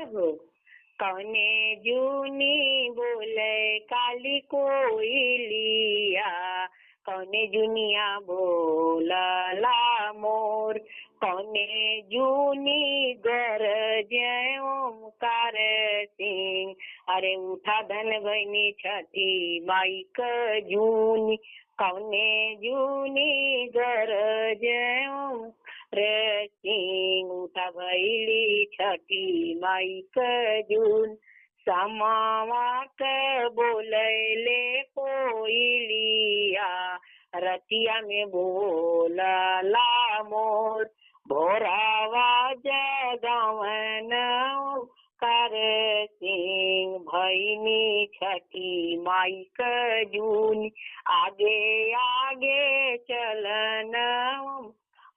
हो कौने जूनी बोले काली कोयलिया, कौने जुनिया बोलला मोर, कौने जूनी गरजे ओमकार सिंह। अरे उठा धन बनी छठी माई क जूनी, कौने जूनी गरजे ओमकार सिंह। उठा भैली छठी माई क जून, समावा के बोलैले कोयलिया, रतिया में बोलला मोर। भोरावा जगवन कर सिंह, भैनी छठी माई क जून। आगे आगे चलन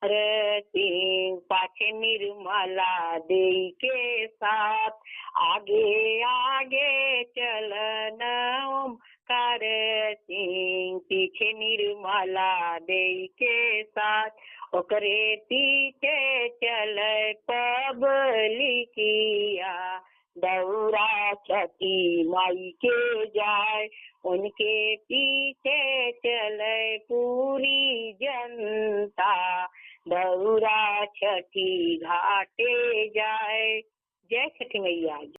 रे सिंह, पाछे निर्मला देई के साथ। आगे आगे चलन कर सिंह, पीछे निर्मला देई के साथ। ओकरे पीछे चल पबलिकिया, दौरा छठी माई के जाए। उनके पीछे चले पूरी जनता, दौरा छठी घाटे जाए। जय छठी मैया।